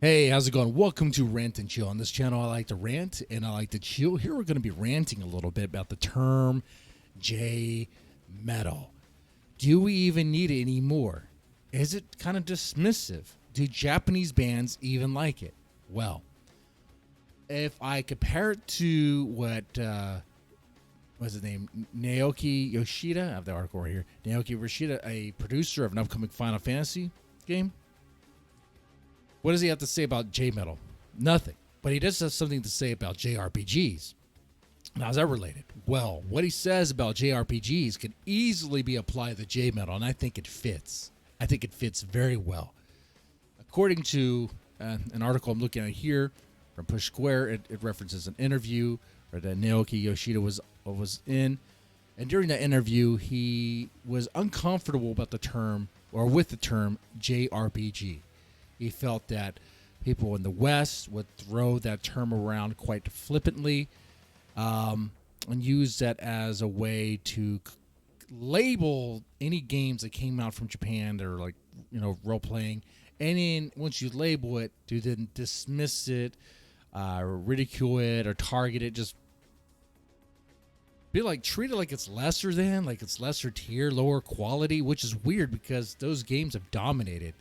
Hey, how's it going? Welcome to Rant and Chill. On this channel, I like to rant and I like to chill. Here we're going to be ranting a little bit about the term J-metal. Do we even need it anymore? Is it kind of dismissive? Do Japanese bands even like it? Well, if I compare it to what's his name? Naoki Yoshida. I have the article right here. Naoki Yoshida, a producer of an upcoming Final Fantasy game. What does he have to say about J-metal? Nothing. But he does have something to say about JRPGs. Now, is that related? Well, what he says about JRPGs can easily be applied to J-metal, and I think it fits. I think it fits very well. According to an article I'm looking at here from Push Square, it references an interview that Naoki Yoshida was in. And during that interview, he was uncomfortable about the term, or with the term, JRPG. He felt that people in the West would throw that term around quite flippantly and use that as a way to label any games that came out from Japan that are like, role-playing. And then once you label it, to then dismiss it, or ridicule it, or target it, just be like, treat it like it's lesser than, like it's lesser tier, lower quality, which is weird because those games have dominated,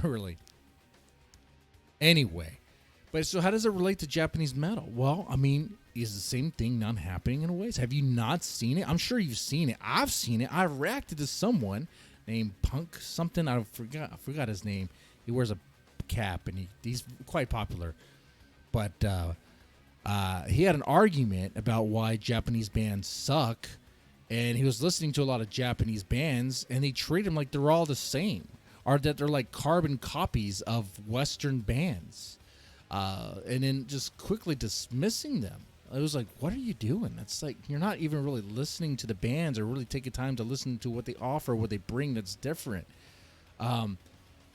really. Anyway, but so how does it relate to Japanese metal? Well, I mean, is the same thing not happening in ways? Have you not seen it? I'm sure you've seen it. I've seen it. I reacted to someone named Punk something. I forgot his name. He wears a cap and he's quite popular. But he had an argument about why Japanese bands suck, and he was listening to a lot of Japanese bands, and they treat them like they're all the same, or that they're like carbon copies of Western bands, and then just quickly dismissing them. It was like, what are you doing? It's like you're not even really listening to the bands or really taking time to listen to what they offer, what they bring that's different.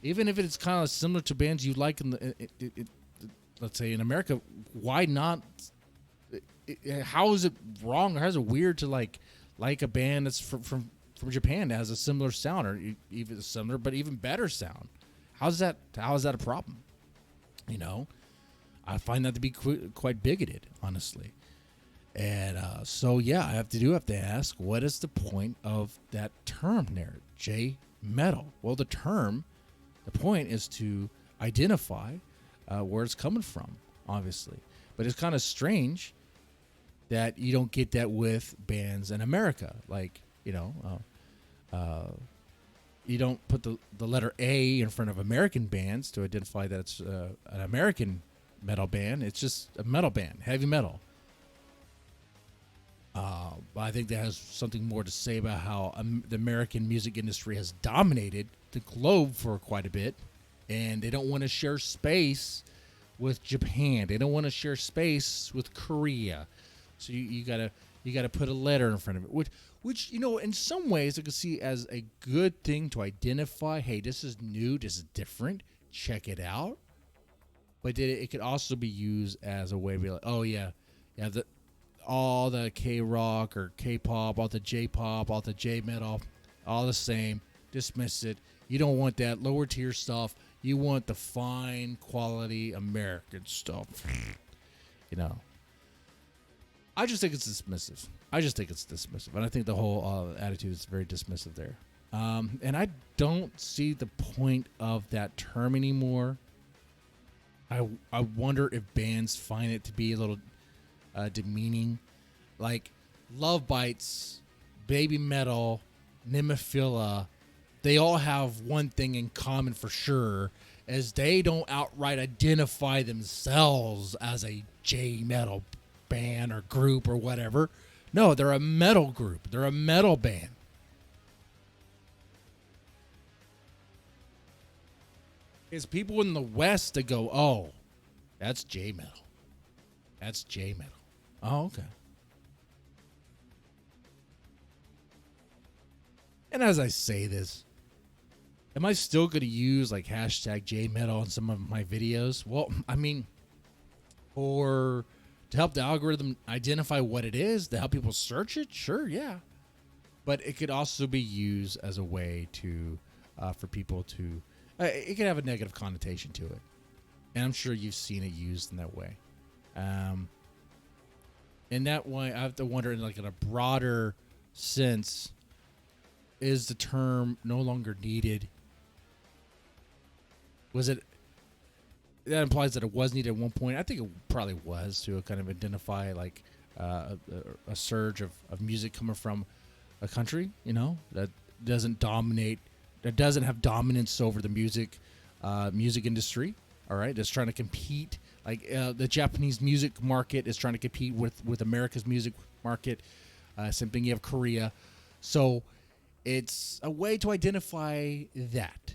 Even if it's kind of similar to bands you like let's say in America, why not? How is it wrong or how is it weird to like a band that's from Japan that has a similar sound, or even similar but even better sound? How is that a problem? I find that to be quite bigoted, honestly. And so yeah, I have to ask, what is the point of that term there, J-metal? Well, the point is to identify where it's coming from, obviously. But it's kind of strange that you don't get that with bands in America. Like, you don't put the letter A in front of American bands to identify that it's an American metal band. It's just a metal band, heavy metal. But I think that has something more to say about how the American music industry has dominated the globe for quite a bit, and they don't want to share space with Japan. They don't want to share space with Korea. So you gotta put a letter in front of it, which in some ways I could see as a good thing to identify. Hey, this is new, this is different. Check it out. But it could also be used as a way to be like, oh yeah, all the K-rock or K-pop, all the J-pop, all the J-metal, all the same. Dismiss it. You don't want that lower tier stuff. You want the fine quality American stuff. I just think it's dismissive. And I think the whole attitude is very dismissive there. And I don't see the point of that term anymore. I wonder if bands find it to be a little demeaning. Like LOVEBITES, babymetal, NEMOPHILA, they all have one thing in common for sure, as they don't outright identify themselves as a J-metal band or group or whatever. No, they're a metal group. They're a metal band. It's people in the West that go, oh, that's J-metal. That's J-metal. Oh, okay. And as I say this, am I still going to use like hashtag J-metal in some of my videos? Well, I mean, to help the algorithm identify what it is, to help people search it, sure, yeah. But it could also be used as a way to, for people to, it could have a negative connotation to it. And I'm sure you've seen it used in that way. In that way, I have to wonder, like in a broader sense, is the term no longer needed? Was it? That implies that it was needed at one point. I think it probably was to kind of identify like a surge of music coming from a country, that doesn't dominate, that doesn't have dominance over the music industry. All right, that's trying to compete. Like the Japanese music market is trying to compete with America's music market. Same thing. You have Korea, so it's a way to identify that.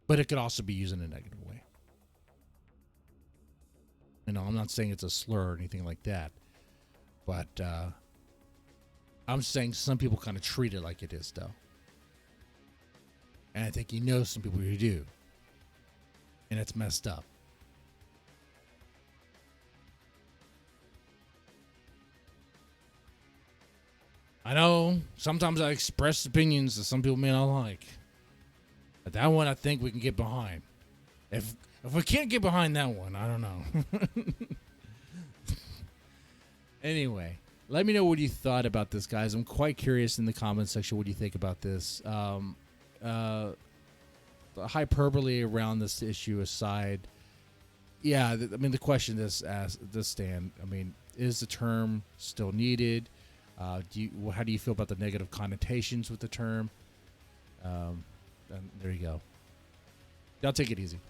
But it could also be used in a negative way. I'm not saying it's a slur or anything like that, but I'm saying some people kind of treat it like it is, though. And I think some people who do. And it's messed up. I know sometimes I express opinions that some people may not like. But that one I think we can get behind. If we can't get behind that one, I don't know. Anyway, let me know what you thought about this, guys. I'm quite curious in the comments section what you think about this. The hyperbole around this issue aside, yeah, the question does stand. Is the term still needed? How do you feel about the negative connotations with the term? And there you go. Y'all take it easy.